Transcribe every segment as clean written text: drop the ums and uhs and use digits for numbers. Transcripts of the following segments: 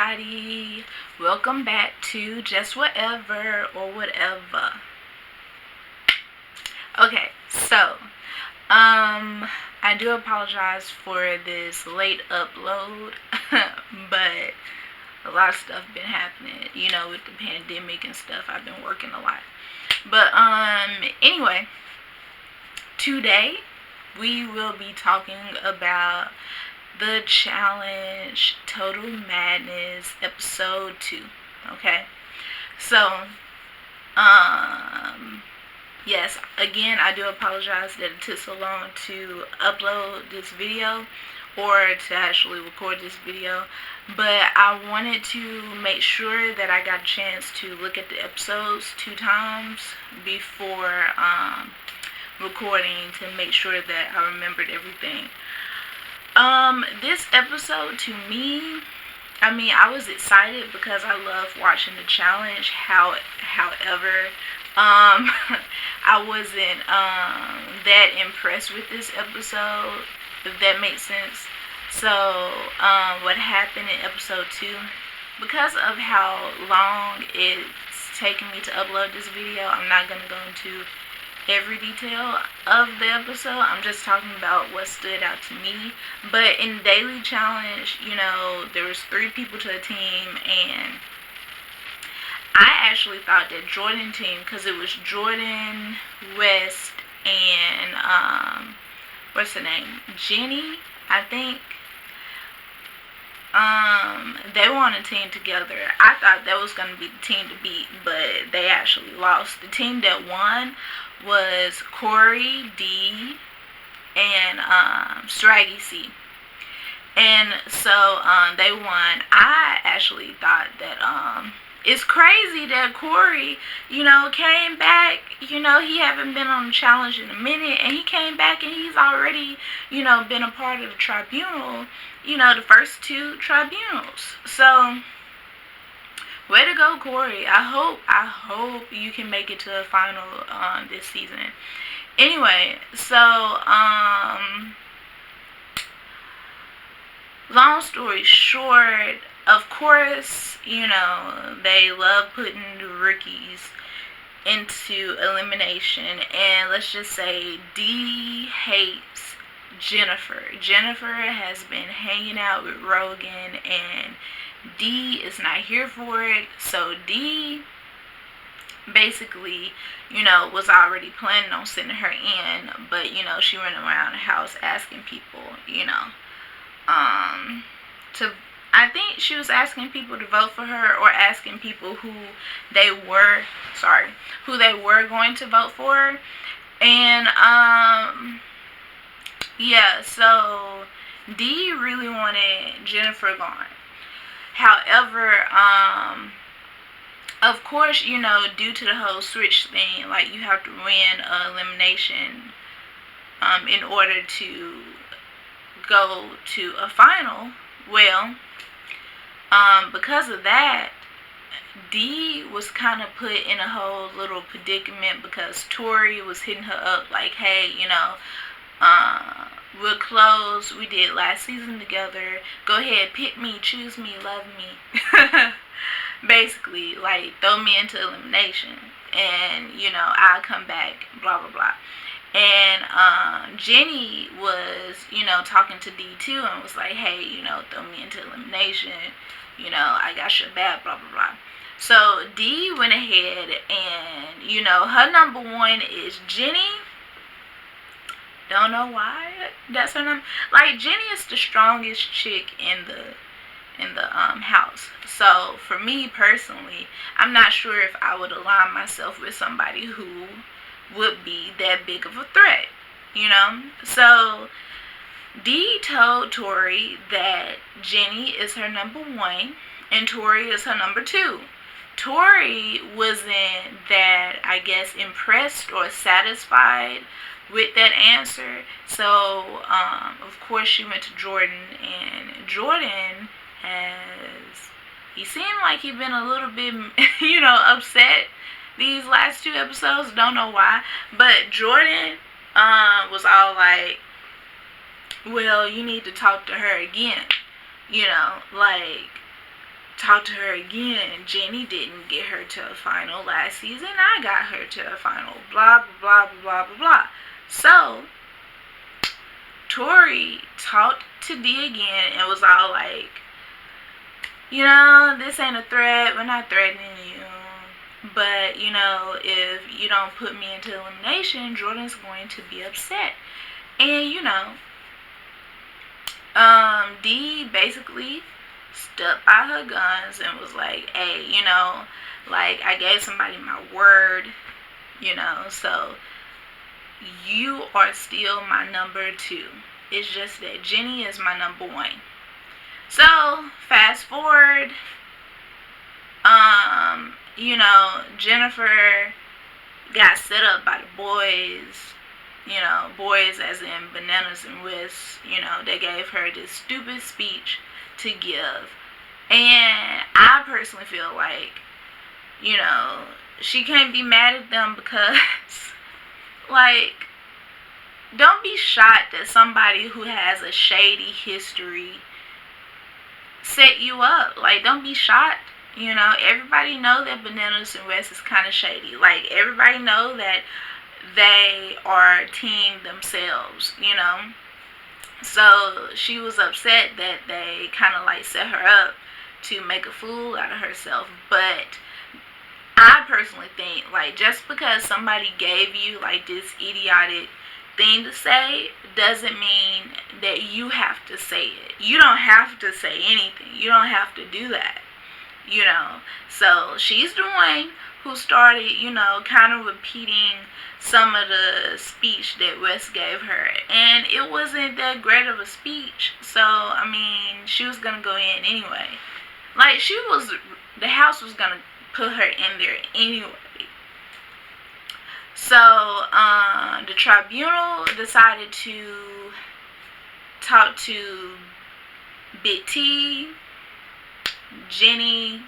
everybody. Welcome back to Just Whatever or Whatever. Okay, so I do apologize for this late upload, but a lot of stuff been happening, with the pandemic and stuff. I've been working a lot. But anyway, today we will be talking about the challenge Total Madness episode 2. Okay, so yes, again, I do apologize that it took so long to upload this video or to actually record this video, but I wanted to make sure that I got a chance to look at the episodes 2 times before recording to make sure that I remembered everything. This episode, to me, I was excited because I love watching the challenge. However, I wasn't that impressed with this episode, if that makes sense. So, what happened in episode 2, because of how long it's taking me to upload this video, I'm not going to go into every detail of the episode. I'm just talking about what stood out to me. But in the daily challenge, there was 3 people to a team, and I actually thought that Jordan team, because it was Jordan, West, and what's her name, Jenny, I think. They were on a team together. I thought that was going to be the team to beat, but they actually lost. The team that won was Corey D and Straggy C. And so they won. I actually thought that it's crazy that Corey, came back. He haven't been on the challenge in a minute, and he came back and he's already, been a part of the tribunal, the first 2 tribunals. So, way to go, Corey. I hope you can make it to the final this season. Anyway, so long story short, of course, they love putting the rookies into elimination, and let's just say D hates Jennifer. Jennifer has been hanging out with Rogan, and D is not here for it. So D basically, was already planning on sending her in, but she went around the house asking people, to, I think she was asking people to vote for her, or asking people who they were going to vote for. And yeah, so D really wanted Jennifer gone. However, of course, due to the whole switch thing, like, you have to win elimination in order to go to a final. Well, because of that, D was kind of put in a whole little predicament, because Tori was hitting her up like, hey, we're close. We did last season together. Go ahead, pick me, choose me, love me. Basically, like, throw me into elimination, and I'll come back, blah blah blah. And Jenny was, talking to D too, and was like, hey, throw me into elimination, I got your back, blah blah blah. So D went ahead, and her number 1 is Jenny. Don't know why that's her number. Like, Jenny is the strongest chick in the house. So for me personally, I'm not sure if I would align myself with somebody who would be that big of a threat, So D told Tori that Jenny is her number 1 and Tori is her number 2. Tori wasn't that, I guess, impressed or satisfied with that answer. So of course she went to Jordan, and Jordan he seemed like he'd been a little bit upset these last 2 episodes. Don't know why, but Jordan was all like, well, you need to talk to her again, like, talk to her again. Jenny didn't get her to a final last season. I got her to a final. Blah, blah, blah, blah, blah, blah. So, Tori talked to D again and was all like, you know, this ain't a threat. We're not threatening you. But, you know, if you don't put me into elimination, Jordan's going to be upset. And, you know, D basically stuck by her guns and was like, hey, you know, like, I gave somebody my word, you know, so you are still my number 2. It's just that Jenny is my number 1. So, fast forward, you know, Jennifer got set up by the boys, you know, boys as in Bananas and West, you know, they gave her this stupid speech to give. And I personally feel like, you know, she can't be mad at them because, like, don't be shocked that somebody who has a shady history set you up. Like, don't be shocked. You know, everybody know that Bananas and West is kind of shady. Like, everybody know that they are team themselves, you know. So, she was upset that they kind of, like, set her up to make a fool out of herself. But I personally think, like, just because somebody gave you, like, this idiotic thing to say doesn't mean that you have to say it. You don't have to say anything. You don't have to do that, you know. So she's the one who started, you know, kind of repeating some of the speech that West gave her, and it wasn't that great of a speech. So I mean, she was gonna go in anyway. Like, the house was gonna put her in there anyway. So, the tribunal decided to talk to Big T, Jenny,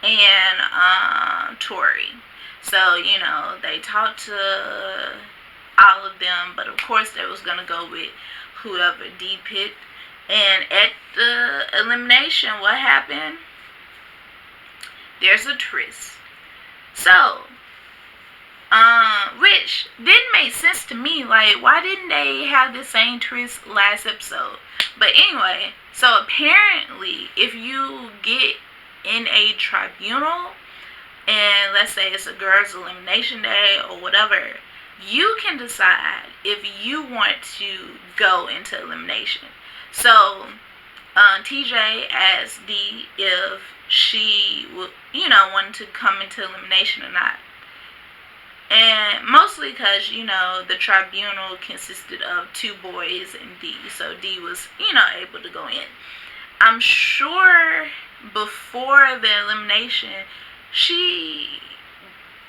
and Tori. So, you know, they talked to all of them, but of course they was going to go with whoever D picked. And at the elimination, what happened? There's a tryst. So, which didn't make sense to me. Like, why didn't they have the same tryst last episode? But anyway, so apparently, if you get in a tribunal, and let's say it's a girls' elimination day or whatever, you can decide if you want to go into elimination. So, TJ asked D if she would, you know, wanted to come into elimination or not. And mostly because, you know, the tribunal consisted of 2 boys and D. So D was, you know, able to go in. I'm sure before the elimination,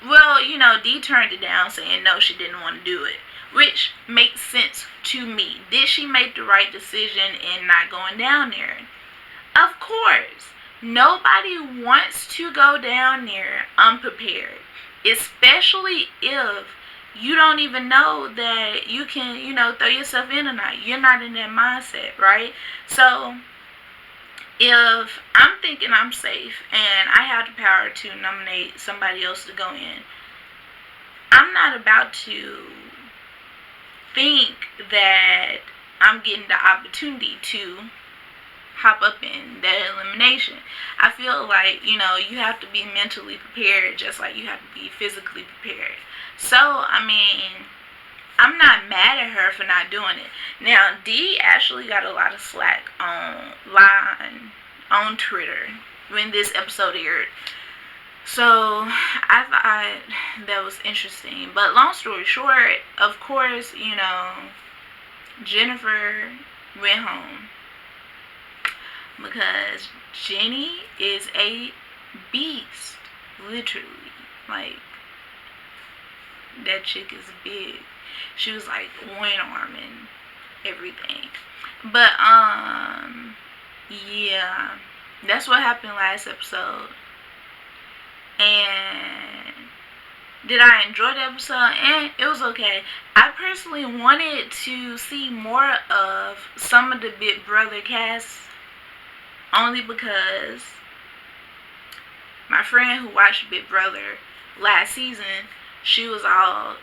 well, you know, D turned it down saying no, she didn't want to do it. Which makes sense to me. Did she make the right decision in not going down there? Of course. Nobody wants to go down there unprepared. Especially if you don't even know that you can, you know, throw yourself in or not. You're not in that mindset, right? So, if I'm thinking I'm safe and I have the power to nominate somebody else to go in, I'm not about to think that I'm getting the opportunity to hop up in that elimination. I feel like, you know, you have to be mentally prepared just like you have to be physically prepared. So, I mean, I'm not mad at her for not doing it. Now, D actually got a lot of slack on Twitter when this episode aired. So, I thought that was interesting. But long story short, of course, you know, Jennifer went home. Because Jenny is a beast. Literally. Like, that chick is big. She was like 1 arm and everything. But, yeah. That's what happened last episode. And did I enjoy the episode? And it was okay. I personally wanted to see more of some of the Big Brother cast. only because my friend who watched Big Brother last season, she was all,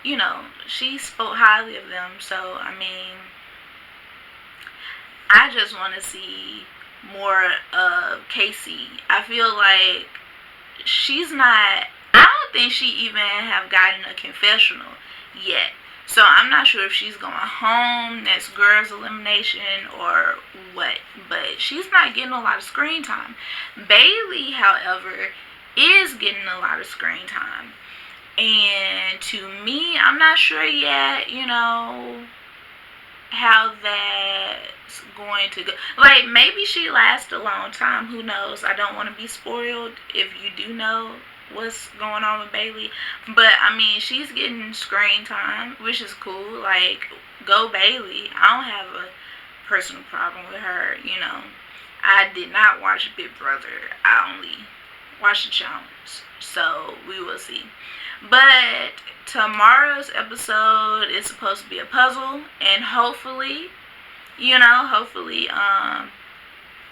she spoke highly of them. So, I mean, I just want to see more of Casey. I feel like she's not, I don't think she even have gotten a confessional yet. So I'm not sure if she's going home next girls elimination or what, but she's not getting a lot of screen time. Bailey, however, is getting a lot of screen time. And to me, I'm not sure yet, how that's going to go. Like, maybe she lasts a long time. Who knows? I don't want to be spoiled if you do know what's going on with Bailey. But, I mean, she's getting screen time, which is cool. Like, go Bailey. I don't have a personal problem with her, I did not watch Big Brother. I only watched the challenge. So, we will see. But tomorrow's episode is supposed to be a puzzle, and hopefully,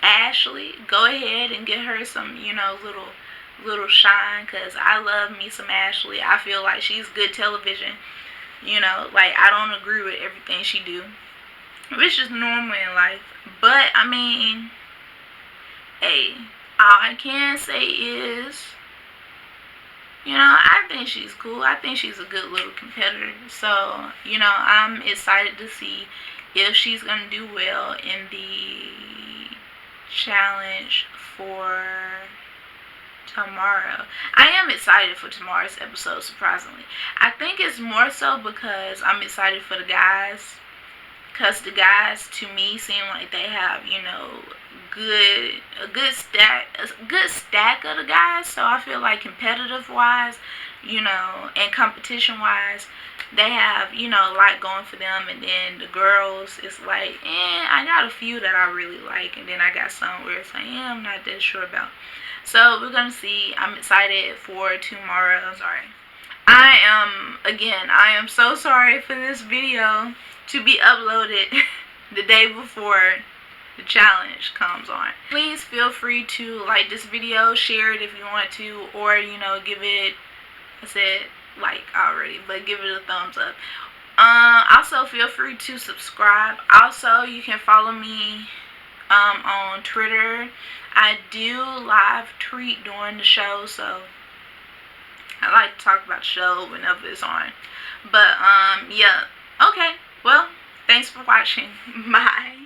Ashley, go ahead and get her some, little shine, because I love me some Ashley. I feel like she's good television. Like, I don't agree with everything she do, which is normal in life. But, I mean, hey, all I can say is, I think she's cool. I think she's a good little competitor. So, I'm excited to see if she's going to do well in the challenge for tomorrow. I am excited for tomorrow's episode, surprisingly. I think it's more so because I'm excited for the guys. Because the guys, to me, seem like they have, a good stack of the guys. So I feel like competitive wise, and competition wise, they have, a lot going for them. And then the girls, it's like, I got a few that I really like, and then I got some where it's like, I'm not that sure about. So we're gonna see. I'm excited for tomorrow. Sorry, I am so sorry for this video to be uploaded the day before the challenge comes on. Please feel free to like this video, share it if you want to, or give it, I said like already, but give it a thumbs up. Also feel free to subscribe. Also, you can follow me on Twitter. I do live tweet during the show, so I like to talk about the show whenever it's on. But yeah, okay, well, thanks for watching. Bye.